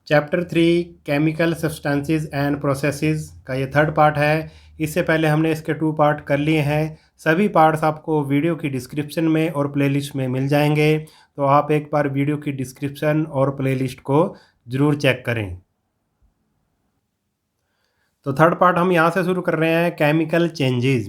Chapter 3 chemical substances and processes का ये third part है। इससे पहले हमने इसके 2 पार्ट कर लिए हैं। सभी पार्ट्स आपको वीडियो की डिस्क्रिप्शन में और प्लेलिस्ट में मिल जाएंगे, तो आप एक बार वीडियो की डिस्क्रिप्शन और प्लेलिस्ट को ज़रूर चेक करें। तो थर्ड पार्ट हम यहाँ से शुरू कर रहे हैं, chemical changes.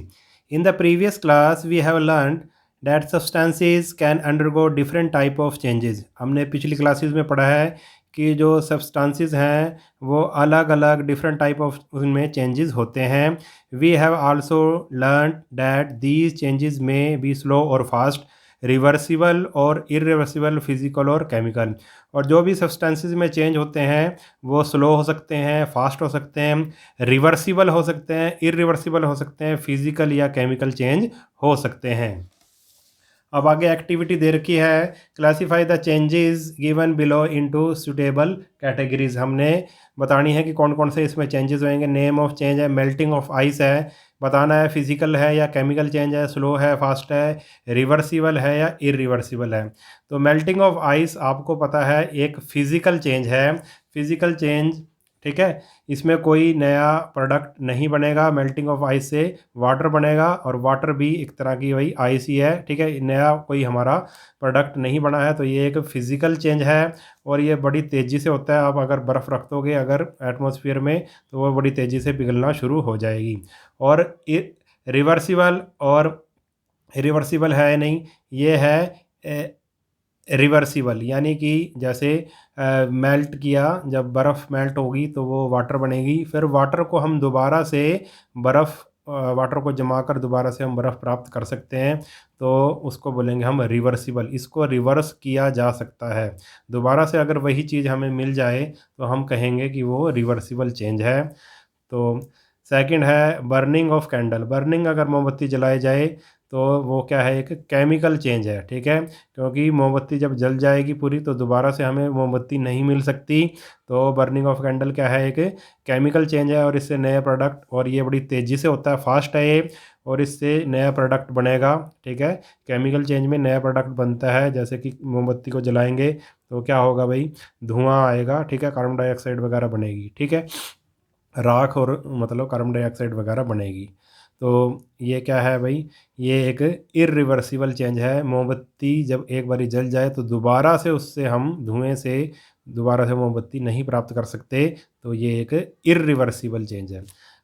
In the previous class we have learn that substances can undergo different type of changes. हमने पिछली क्लासेस में पढ़ा है कि जो सब्सटेंसेस हैं वो अलग अलग डिफरेंट टाइप ऑफ उनमें चेंजेस होते हैं। We have also learn that these changes may be slow और फास्ट, रिवर्सिबल और इरिवर्सिबल, फिजिकल और केमिकल। और जो भी सब्सटेंसेस में चेंज होते हैं वो स्लो हो सकते हैं, फास्ट हो सकते हैं, रिवर्सिबल हो सकते हैं, इरिवर्सिबल हो सकते हैं, फिजिकल या केमिकल चेंज हो सकते हैं। अब आगे एक्टिविटी दे रखी है, classify the changes given below into suitable categories. हमने बतानी है कि कौन कौन से इसमें चेंजेस होंगे। नेम ऑफ चेंज है, मेल्टिंग ऑफ आइस है, बताना है फिजिकल है या केमिकल चेंज है, स्लो है, फास्ट है, रिवर्सिबल है या इरिवर्सिबल है। तो मेल्टिंग ऑफ आइस आपको पता है एक फिजिकल चेंज है, फिजिकल चेंज, ठीक है। इसमें कोई नया प्रोडक्ट नहीं बनेगा, मेल्टिंग ऑफ आइस से वाटर बनेगा और वाटर भी एक तरह की वही आइस ही है, ठीक है। नया कोई हमारा प्रोडक्ट नहीं बना है, तो ये एक फिज़िकल चेंज है और ये बड़ी तेज़ी से होता है। आप अगर बर्फ़ रख दोगे अगर एटमॉस्फेयर में तो वो बड़ी तेज़ी से पिघलना शुरू हो जाएगी। और रिवर्सिबल और रिवर्सिबल है नहीं, ये है रिवर्सिबल, यानी कि जैसे मेल्ट किया, जब बर्फ़ मेल्ट होगी तो वो वाटर बनेगी, फिर वाटर को हम दोबारा से बर्फ़ वाटर को जमा कर दोबारा से हम बर्फ़ प्राप्त कर सकते हैं, तो उसको बोलेंगे हम रिवर्सिबल। इसको रिवर्स किया जा सकता है, दोबारा से अगर वही चीज़ हमें मिल जाए तो हम कहेंगे कि वो रिवर्सिबल चेंज है। तो सेकंड है बर्निंग ऑफ कैंडल। बर्निंग अगर मोमबत्ती जलाई जाए तो वो क्या है, एक केमिकल चेंज है, ठीक है। क्योंकि मोमबत्ती जब जल जाएगी पूरी तो दोबारा से हमें मोमबत्ती नहीं मिल सकती। तो बर्निंग ऑफ कैंडल क्या है, एक केमिकल चेंज है और इससे नया प्रोडक्ट, और ये बड़ी तेज़ी से होता है, फास्ट है ये, और इससे नया प्रोडक्ट बनेगा, ठीक है। केमिकल चेंज में नया प्रोडक्ट बनता है, जैसे कि मोमबत्ती को जलाएंगे तो क्या होगा भाई, धुआं आएगा, ठीक है, कार्बन डाइऑक्साइड वगैरह बनेगी, ठीक है, राख और मतलब कार्बन डाइऑक्साइड वगैरह बनेगी। तो ये क्या है भाई, ये एक इरिवर्सिबल चेंज है। मोमबत्ती जब एक बारी जल जाए तो दोबारा से उससे हम धुएं से दोबारा से मोमबत्ती नहीं प्राप्त कर सकते, तो ये एक इरिवर्सिबल चेंज है।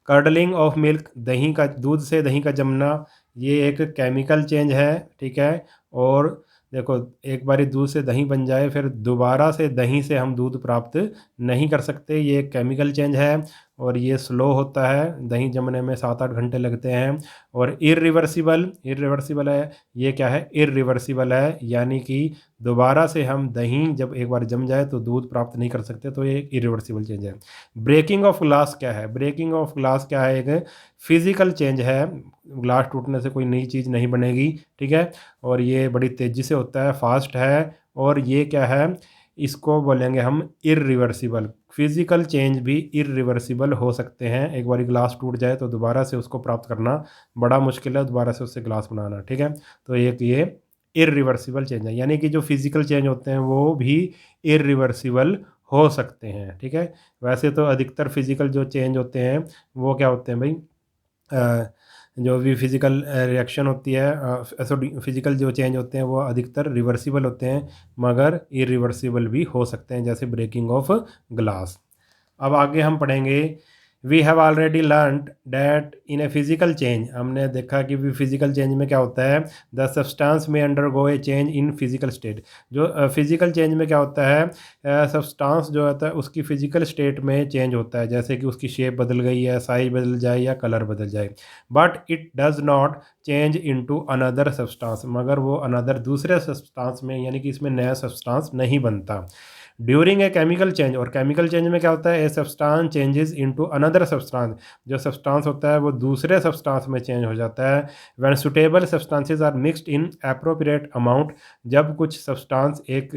कर्डलिंग ऑफ मिल्क, दही का, दूध से दही का जमना, ये एक केमिकल चेंज है, ठीक है। और देखो, एक बारी दूध से दही बन जाए फिर दोबारा से दही से हम दूध प्राप्त नहीं कर सकते, ये एक केमिकल चेंज है और ये स्लो होता है, दही जमने में 7-8 घंटे लगते हैं। और इरिवर्सिबल, इरिवर्सिबल है, ये क्या है, इरिवर्सिबल है, यानी कि दोबारा से हम दही जब एक बार जम जाए तो दूध प्राप्त नहीं कर सकते, तो ये एक इरिवर्सिबल चेंज है। ब्रेकिंग ऑफ ग्लास क्या है, ब्रेकिंग ऑफ ग्लास क्या है, एक फिजिकल चेंज है, ग्लास टूटने से कोई नई चीज़ नहीं बनेगी, ठीक है। और ये बड़ी तेज़ी से होता है, फास्ट है, और ये क्या है, इसको बोलेंगे हम इरिवर्सिबल। फिजिकल चेंज भी इरिवर्सिबल हो सकते हैं, एक बार ग्लास टूट जाए तो दोबारा से उसको प्राप्त करना बड़ा मुश्किल है, दोबारा से उससे ग्लास बनाना, ठीक है। तो एक ये इरिवर्सिबल चेंज है, यानी कि जो फिजिकल चेंज होते हैं वो भी इरिवर्सिबल हो सकते हैं, ठीक है। वैसे तो अधिकतर फिजिकल जो चेंज होते हैं वो क्या होते हैं भाई, जो भी फिज़िकल रिएक्शन होती है, फिज़िकल जो चेंज होते हैं वो अधिकतर रिवर्सिबल होते हैं, मगर इरिवर्सिबल भी हो सकते हैं, जैसे ब्रेकिंग ऑफ ग्लास। अब आगे हम पढ़ेंगे, we have already learned that in a physical change. हमने देखा कि भी फिजिकल चेंज में क्या होता है, द सब्सटेंस में undergo A change in physical state. जो फिजिकल चेंज में क्या होता है, सब्सटेंस जो होता है उसकी फिजिकल स्टेट में चेंज होता है, जैसे कि उसकी शेप बदल गई है, साइज बदल जाए या कलर बदल जाए। But it does not change into another substance, मगर वो अनदर दूसरे सब्सटेंस में, यानी कि इसमें नया सब्सटेंस नहीं बनता। ड्यूरिंग ए केमिकल चेंज, और केमिकल चेंज में क्या होता है, a substance changes into another substance, जो सब्सटेंस होता है वो दूसरे सब्सटेंस में चेंज हो जाता है। When suitable substances are mixed in appropriate amount, जब कुछ सब्सटेंस एक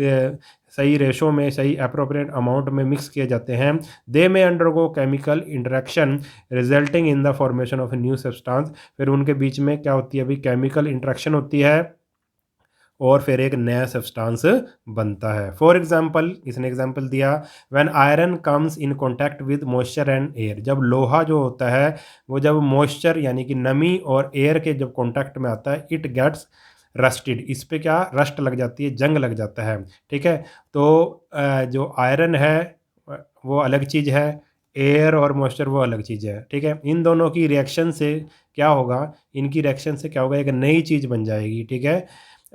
सही रेशो में, सही एप्रोप्रिएट अमाउंट में मिक्स किए जाते हैं, दे में undergo chemical interaction resulting in the formation of a new substance. फिर उनके बीच में क्या होती है अभी, केमिकल इंटरेक्शन होती है और फिर एक नया सब्सटेंस बनता है। फॉर एग्जांपल, इसने एग्जांपल दिया, when iron comes in contact with moisture and air, जब लोहा जो होता है वो जब मॉइस्चर यानी कि नमी और एयर के जब कांटेक्ट में आता है, इट गेट्स रस्टेड, इस पे क्या रस्ट लग जाती है, जंग लग जाता है। ठीक है, तो जो आयरन है वो अलग चीज़ है, एयर और मॉइस्चर वो अलग चीज़ है। ठीक है, इन दोनों की रिएक्शन से क्या होगा, इनकी रिएक्शन से क्या होगा, एक नई चीज़ बन जाएगी। ठीक है,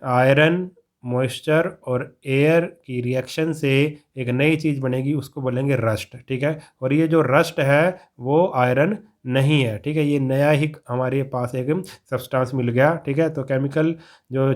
आयरन, मॉइस्चर और एयर की रिएक्शन से एक नई चीज़ बनेगी, उसको बोलेंगे रस्ट। ठीक है, और ये जो रस्ट है वो आयरन नहीं है। ठीक है, ये नया ही हमारे पास एक सब्सटेंस मिल गया। ठीक है, तो केमिकल जो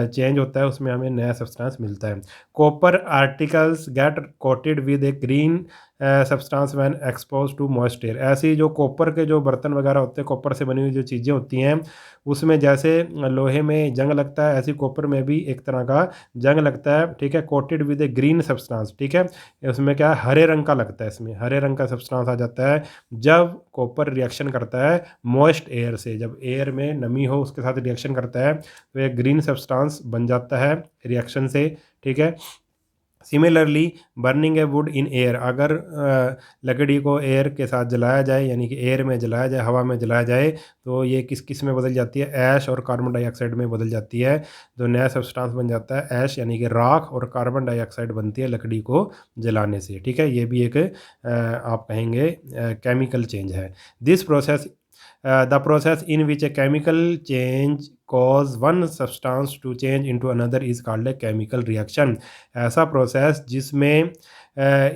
चेंज होता है उसमें हमें नया सब्सटेंस मिलता है। Copper articles get coated with a green substance when expose to moist air, ऐसी जो कॉपर के जो बर्तन वगैरह होते हैं, कॉपर से बनी हुई जो चीज़ें होती हैं, उसमें जैसे लोहे में जंग लगता है, ऐसी कॉपर में भी एक तरह का जंग लगता है। ठीक है, coated with a green substance. ठीक है, उसमें क्या है, हरे रंग का लगता है, इसमें हरे रंग का सब्सटेंस आ जाता है जब कॉपर रिएक्शन करता है मॉइस्ट एयर से, जब एयर में नमी हो उसके साथ रिएक्शन करता है तो एक ग्रीन सब्सटेंस बन जाता है रिएक्शन से। ठीक है, similarly burning A would in air, अगर लकड़ी को एयर के साथ जलाया जाए, यानी कि एयर में जलाया जाए, हवा में जलाया जाए, तो ये किस किस में बदल जाती है, ऐश और कार्बन डाइऑक्साइड में बदल जाती है। जो नया सब्सटेंस बन जाता है ऐश यानी कि राख, और कार्बन डाइऑक्साइड बनती है लकड़ी को जलाने से। ठीक है, ये भी एक आप कहेंगे केमिकल चेंज है। This process the process in which a chemical change cause one substance to change into another is called a chemical reaction। ऐसा प्रोसेस जिसमें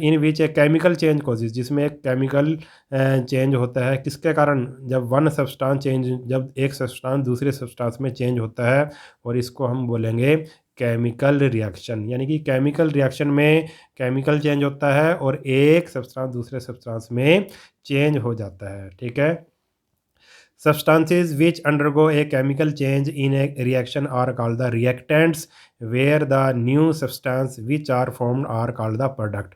इन विच ए केमिकल चेंज causes, जिसमें एक केमिकल चेंज होता है, किसके कारण, जब वन सब्सटेंस चेंज, जब एक सब्सटेंस दूसरे सब्सटेंस में चेंज होता है, और इसको हम बोलेंगे केमिकल रिएक्शन। यानी कि केमिकल रिएक्शन में केमिकल चेंज होता है और एक सब्सटेंस दूसरे सब्सटेंस में चेंज हो जाता है। ठीक है, substances which undergo a chemical change in a reaction are called the reactants, where the new substance which are formed are called the product।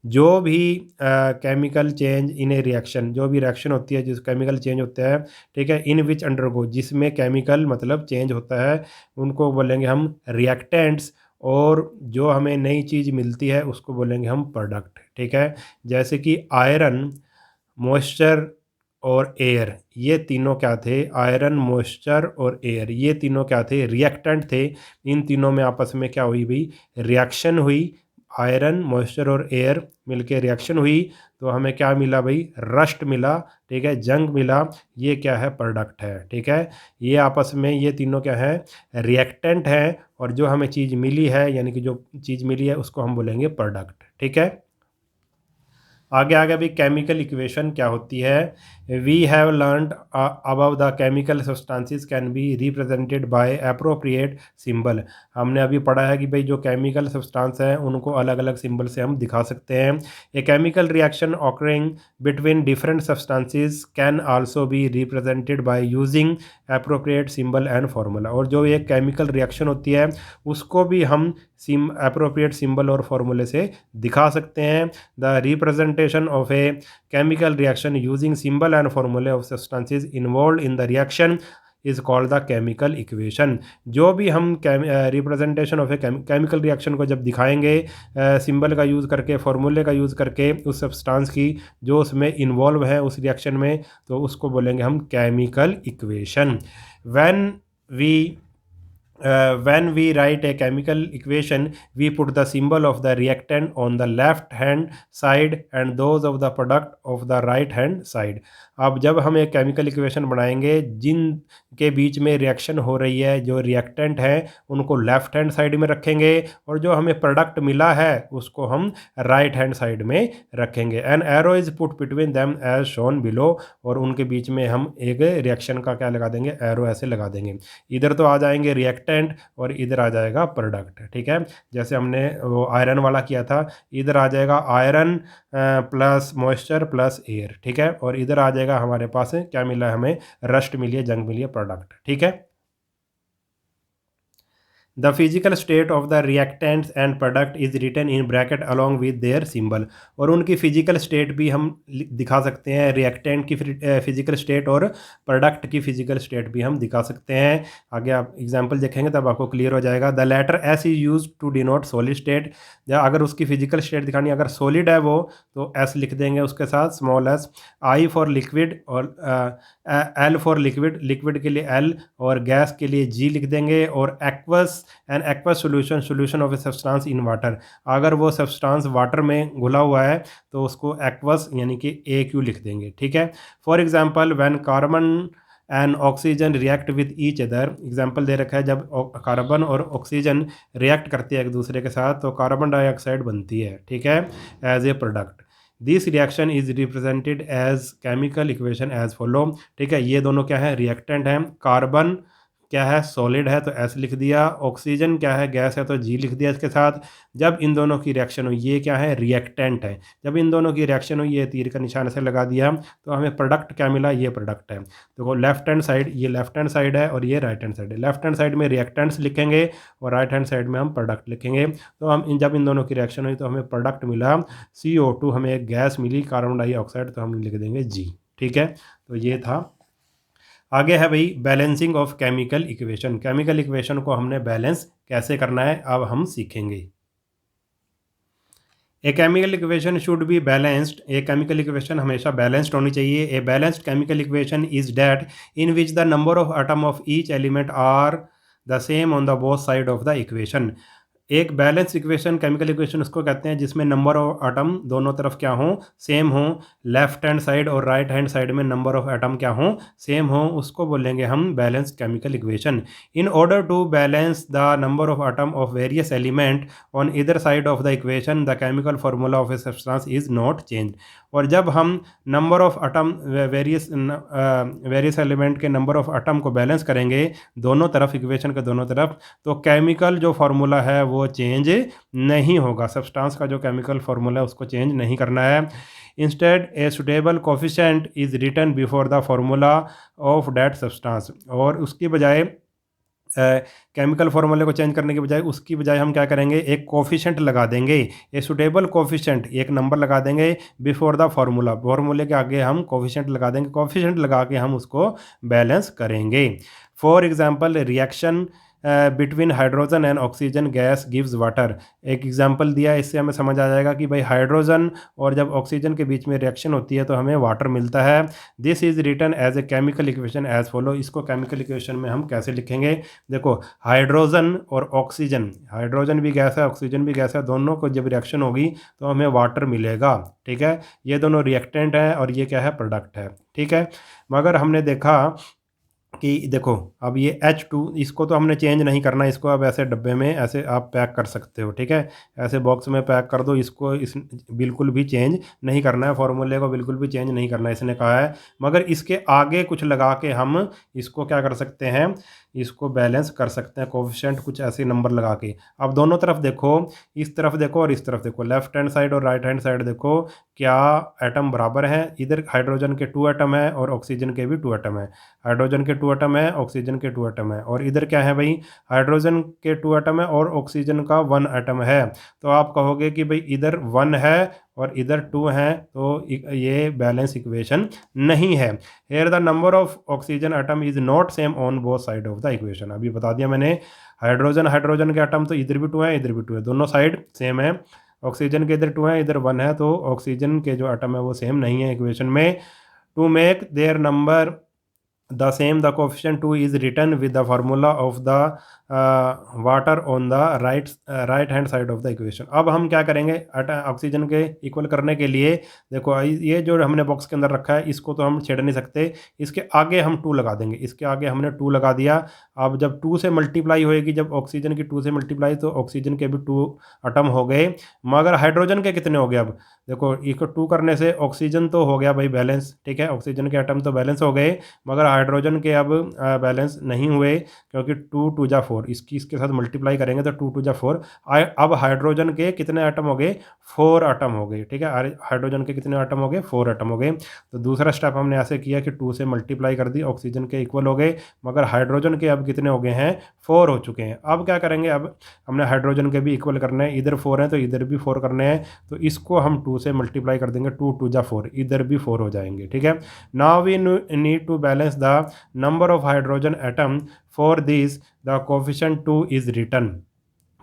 जो भी chemical change in A reaction, जो भी रिएक्शन होती है जिस केमिकल चेंज होता है, ठीक है, इन विच अंडरगो, जिसमें केमिकल मतलब चेंज होता है, उनको बोलेंगे हम रिएक्टेंट्स, और जो हमें नई चीज़ मिलती है उसको बोलेंगे हम प्रोडक्ट। ठीक है, जैसे कि आयरन, मॉइस्चर और एयर, ये तीनों क्या थे, आयरन, मॉइस्चर और एयर, ये तीनों क्या थे, रिएक्टेंट थे। इन तीनों में आपस में क्या हुई भाई, रिएक्शन हुई, आयरन, मॉइस्चर और एयर मिलके रिएक्शन हुई, तो हमें क्या मिला भाई, रस्ट मिला। ठीक है, जंग मिला, ये क्या है, प्रोडक्ट है। ठीक है, ये आपस में ये तीनों क्या है, रिएक्टेंट है, और जो हमें चीज़ मिली है, यानी कि जो चीज़ मिली है उसको हम बोलेंगे प्रोडक्ट। ठीक है, आगे आगे भी केमिकल इक्वेशन क्या होती है। We have learned about the chemical substances can be represented by appropriate symbol. हमने अभी पढ़ा है कि भाई जो केमिकल सब्सटेंस हैं उनको अलग अलग सिंबल से हम दिखा सकते हैं। A chemical reaction occurring between different substances can also be represented by using appropriate symbol and formula. और जो एक केमिकल रिएक्शन होती है उसको भी हम अप्रोप्रिएट सिंबल और फार्मूले से दिखा सकते हैं। The representation of A chemical reaction using symbol and formula of substances involved in the reaction is called the chemical equation। जो भी हम representation of a chemical reaction को जब दिखाएंगे सिंबल का यूज़ करके, फॉर्मूले का यूज़ करके, उस सब्सटेंस की जो उसमें इन्वॉल्व है उस रिएक्शन में, तो उसको बोलेंगे हम chemical equation. When we write a chemical equation, we put the symbol of the reactant on the left hand side and those of the product of the right hand side। अब जब हम एक chemical equation बनाएंगे, जिन के बीच में reaction हो रही है, जो रिएक्टेंट है उनको लेफ्ट हैंड साइड में रखेंगे, और जो हमें प्रोडक्ट मिला है उसको हम राइट हैंड साइड में रखेंगे। An arrow is put between them as shown below, और उनके बीच में हम एक रिएक्शन का क्या लगा देंगे, एरो ऐसे लगा देंगे। इधर तो आ जाएंगे रिएक्टेंट और इधर आ जाएगा प्रोडक्ट। ठीक है, जैसे हमने वो आयरन वाला किया था, इधर आ जाएगा iron plus moisture plus air. ठीक है, और इधर आ जाएगा हमारे पास क्या मिला है, हमें रस्ट मिली है, जंग मिली है, प्रोडक्ट। ठीक है, the physical state of the reactants and product is written in bracket along with their symbol. और उनकी फिजिकल स्टेट भी हम दिखा सकते हैं, रिएक्टेंट की फिजिकल स्टेट और प्रोडक्ट की फिजिकल स्टेट भी हम दिखा सकते हैं। आगे आप एग्जांपल देखेंगे तब आपको क्लियर हो जाएगा। The letter s is use to denote solid state. अगर उसकी फिजिकल स्टेट दिखानी, अगर सॉलिड है वो तो एस लिख देंगे उसके साथ small S. I for liquid और एल फॉर लिक्विड, लिक्विड के लिए एल और गैस के लिए जी लिख देंगे। और aqueous an aqueous solution, solution of a substance in water, अगर वो सब्सटेंस वाटर में घुला हुआ है तो उसको एक्वस यानी कि ए क्यू लिख देंगे। ठीक है। For example when carbon and oxygen react with each other, example दे रखा है जब कार्बन और ऑक्सीजन रिएक्ट करती है एक दूसरे के साथ तो कार्बन डाइऑक्साइड बनती है। ठीक है, as a product. This reaction is represented as chemical equation as follow. ठीक है, ये दोनों क्या है, रिएक्टेंट हैं। कार्बन क्या है, सॉलिड है तो एस लिख दिया। ऑक्सीजन क्या है, गैस है तो जी लिख दिया इसके साथ। जब इन दोनों की रिएक्शन हुई, ये क्या है, रिएक्टेंट है। जब इन दोनों की रिएक्शन हुई, ये तीर का निशान से लगा दिया तो हमें प्रोडक्ट क्या मिला, ये प्रोडक्ट है। देखो लेफ्ट हैंड साइड, ये लेफ्ट हैंड साइड है और ये राइट हैंड साइड है। लेफ्ट हैंड साइड में रिएक्टेंट्स लिखेंगे और राइट हैंड साइड में हम प्रोडक्ट लिखेंगे। तो हम जब इन दोनों की रिएक्शन हुई तो हमें प्रोडक्ट मिला CO2, हमें एक गैस मिली कार्बन डाइऑक्साइड, तो हम लिख देंगे जी। ठीक है, तो ये था। आगे है भाई balancing of chemical equation. Chemical equation को हमने बैलेंस कैसे करना है अब हम सीखेंगे। A chemical equation should be balanced. A chemical equation हमेशा बैलेंस्ड होनी चाहिए। A balanced chemical equation is that in which the number of atom of each element are the same on the both side of the equation. एक balance equation, chemical equation उसको कहते हैं जिसमें number of atom दोनों तरफ क्या हों, same हों। लेफ्ट हैंड साइड और राइट हैंड साइड में नंबर ऑफ एटम क्या हों, सेम हों, उसको बोलेंगे हम balance chemical equation. In order to balance the number of atom of various element on either side of the equation the chemical formula of a substance is not change. और जब हम number of atom various element के number of atom को balance करेंगे दोनों तरफ, equation के दोनों तरफ, तो केमिकल जो फार्मूला है वो चेंज नहीं होगा। सब्सटेंस का जो केमिकल फार्मूला है उसको चेंज नहीं करना है। Instead a suitable coefficient is written before the formula of that substance. और उसकी बजाय केमिकल फार्मूले को चेंज करने के बजाय उसकी बजाय हम क्या करेंगे, एक कोफिशिएंट लगा देंगे। ए सुटेबल कोफिशिएंट, एक नंबर लगा देंगे बिफोर द फार्मूला, फार्मूले के आगे हम कोफिशिएंट लगा देंगे। कोफिशिएंट लगा के हम उसको बैलेंस करेंगे। For example reaction between hydrogen and oxygen gas gives water. एक एग्जांपल दिया, इससे हमें समझ आ जाएगा कि भाई हाइड्रोजन और जब ऑक्सीजन के बीच में रिएक्शन होती है तो हमें वाटर मिलता है। This is written as a chemical equation as follow. इसको केमिकल इक्वेशन में हम कैसे लिखेंगे, देखो हाइड्रोजन और ऑक्सीजन, हाइड्रोजन भी गैस है ऑक्सीजन भी गैस है, दोनों को जब रिएक्शन होगी तो हमें वाटर मिलेगा। ठीक है, ये दोनों रिएक्टेंट हैं और ये क्या है, प्रोडक्ट है। ठीक है, मगर हमने देखा कि देखो अब ये H2, इसको तो हमने चेंज नहीं करना, इसको अब ऐसे डब्बे में ऐसे आप पैक कर सकते हो। ठीक है, ऐसे बॉक्स में पैक कर दो इसको, इस बिल्कुल भी चेंज नहीं करना है, फॉर्मूले को बिल्कुल भी चेंज नहीं करना है इसने कहा है। मगर इसके आगे कुछ लगा के हम इसको क्या कर सकते हैं, इसको बैलेंस कर सकते हैं, कोफिशिएंट कुछ ऐसे नंबर लगा के। अब दोनों तरफ देखो, इस तरफ देखो और इस तरफ देखो, लेफ्ट हैंड साइड और राइट हैंड साइड देखो, क्या एटम बराबर हैं। इधर हाइड्रोजन के 2 एटम है और ऑक्सीजन के भी 2 एटम है। हाइड्रोजन के 2 एटम है, ऑक्सीजन के 2 एटम है। और इधर क्या है भाई, हाइड्रोजन के 2 एटम है और ऑक्सीजन का 1 एटम है। तो आप कहोगे कि भाई इधर 1 है और इधर 2 हैं, तो ये बैलेंस इक्वेशन नहीं है। Here the number of oxygen atom is not same on both side of the equation. अभी बता दिया मैंने, हाइड्रोजन के एटम तो इधर भी 2 है इधर भी 2 है, दोनों साइड सेम है। ऑक्सीजन के इधर 2 है इधर 1 है, तो ऑक्सीजन के जो एटम है वो सेम नहीं है इक्वेशन में। To make their number the same the coefficient 2 is written with the formula of the water on the right hand side of the equation। अब हम क्या करेंगे, ऑक्सीजन के इक्वल करने के लिए देखो ये जो हमने बॉक्स के अंदर रखा है इसको तो हम छेड़ नहीं सकते, इसके आगे हम 2 लगा देंगे। इसके आगे हमने 2 लगा दिया। अब जब 2 से मल्टीप्लाई होएगी, जब ऑक्सीजन की 2 से मल्टीप्लाई, तो ऑक्सीजन के भी 2 एटम हो गए। मगर हाइड्रोजन के कितने हो गए, अब देखो इसको 2 करने से ऑक्सीजन तो हो गया भाई बैलेंस। ठीक है, ऑक्सीजन के एटम तो बैलेंस हो गए, मगर हाइड्रोजन के अब बैलेंस नहीं हुए क्योंकि 2 2 जा 4 4, इसकी इसके साथ मल्टीप्लाई करेंगे तो 2 टू जा 4। अब हाइड्रोजन के कितने एटम हो गए? 4 एटम हो गए, ठीक है। हाइड्रोजन के कितने एटम हो गए? 4 एटम हो गए। तो दूसरा स्टेप हमने ऐसे किया कि 2 से मल्टीप्लाई कर दी, ऑक्सीजन के इक्वल हो गए, मगर हाइड्रोजन के अब कितने हो गए हैं? 4 हो चुके हैं। अब क्या करेंगे? अब हमने हाइड्रोजन के भी इक्वल करने हैं, इधर 4 हैं तो इधर भी 4 करने हैं, तो इसको हम 2 से मल्टीप्लाई कर देंगे, 2 टू जा 4, इधर भी 4 हो जाएंगे, ठीक है। Now we need to balance the number of hydrogen atom, for this the coefficient 2 is written,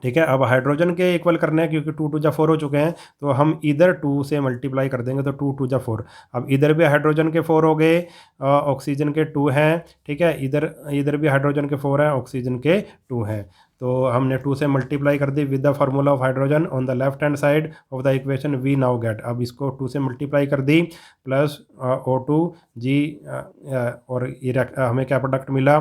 ठीक है। अब हाइड्रोजन के इक्वल करने हैं क्योंकि 2 टू जा 4 हो चुके हैं, तो हम इधर 2 से मल्टीप्लाई कर देंगे तो 2 टू जा 4। अब इधर भी हाइड्रोजन के 4 हो गए, ऑक्सीजन के 2 हैं, ठीक है। इधर इधर भी हाइड्रोजन के 4 हैं, ऑक्सीजन के 2 हैं, तो हमने 2 से मल्टीप्लाई कर दी with the formula of hydrogen on the left hand side of the equation we now get. अब इसको 2 से मल्टीप्लाई कर दी, प्लस O2 जी, और हमें क्या प्रोडक्ट मिला?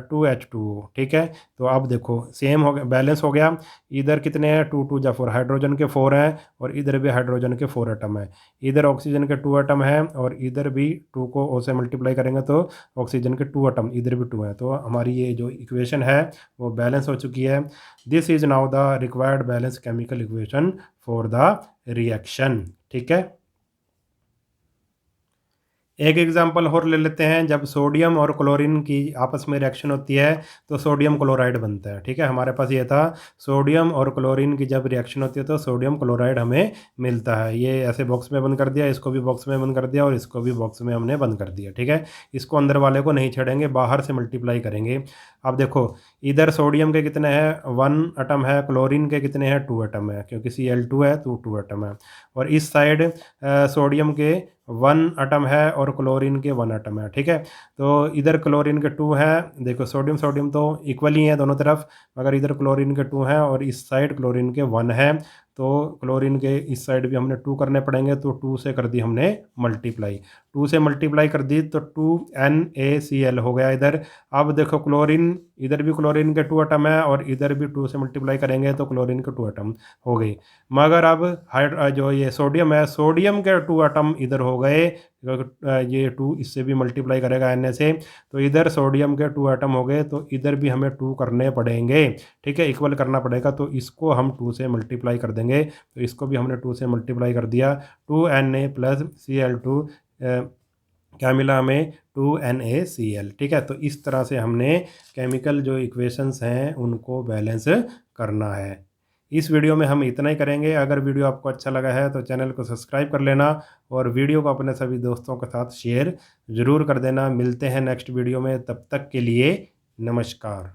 2H2O, ठीक है। तो अब देखो सेम हो गया, बैलेंस हो गया। इधर कितने हैं? 2 टू जा 4, हाइड्रोजन के 4 हैं और इधर भी हाइड्रोजन के 4 एटम है। इधर ऑक्सीजन के 2 एटम हैं और इधर भी 2 को O से मल्टीप्लाई करेंगे तो ऑक्सीजन के 2 एटम, इधर भी 2 हैं। तो हमारी ये जो इक्वेशन है वो बैलेंस हो चुकी है। This is now the required balance chemical equation for the reaction, ठीक है। एक एग्जांपल और ले लेते हैं। जब सोडियम और क्लोरीन की आपस में रिएक्शन होती है तो सोडियम क्लोराइड बनता है, ठीक है। हमारे पास ये था, सोडियम और क्लोरीन की जब रिएक्शन होती है तो सोडियम क्लोराइड हमें मिलता है। ये ऐसे बॉक्स में बंद कर दिया, इसको भी बॉक्स में बंद कर दिया और इसको भी बॉक्स में हमने बंद कर दिया, ठीक है। इसको अंदर वाले को नहीं छेड़ेंगे, बाहर से मल्टीप्लाई करेंगे। अब देखो इधर सोडियम के कितने हैं? 1 एटम है, क्लोरीन के कितने हैं? 2 एटम है, क्योंकि Cl2 है तो 2 एटम है। और इस साइड सोडियम के 1 एटम है और क्लोरीन के 1 एटम है, ठीक है। तो इधर क्लोरीन के 2 हैं, देखो सोडियम सोडियम तो इक्वल ही हैं दोनों तरफ, मगर इधर क्लोरीन के 2 हैं और इस साइड क्लोरीन के 1 है, तो क्लोरीन के इस साइड भी हमने 2 करने पड़ेंगे, तो 2 से कर दी हमने मल्टीप्लाई। 2 से मल्टीप्लाई कर दी तो 2NaCl हो गया इधर। अब देखो क्लोरीन, इधर भी क्लोरीन के 2 एटम है और इधर भी 2 से मल्टीप्लाई करेंगे तो क्लोरीन के 2 एटम हो गई। मगर अब जो ये सोडियम है, सोडियम के 2 एटम इधर हो गए, ये 2 इससे भी मल्टीप्लाई करेगा Na से, तो इधर सोडियम के 2 एटम हो गए, तो इधर भी हमें 2 करने पड़ेंगे, ठीक है, इक्वल करना पड़ेगा। तो इसको हम 2 से मल्टीप्लाई कर देंगे, तो इसको भी हमने 2 से मल्टीप्लाई कर दिया। 2Na प्लस Cl2 क्या मिला हमें? 2NaCl, ठीक है। तो इस तरह से हमने केमिकल जो इक्वेशंस हैं उनको बैलेंस करना है। इस वीडियो में हम इतना ही करेंगे। अगर वीडियो आपको अच्छा लगा है तो चैनल को सब्सक्राइब कर लेना और वीडियो को अपने सभी दोस्तों के साथ शेयर ज़रूर कर देना। मिलते हैं नेक्स्ट वीडियो में, तब तक के लिए नमस्कार।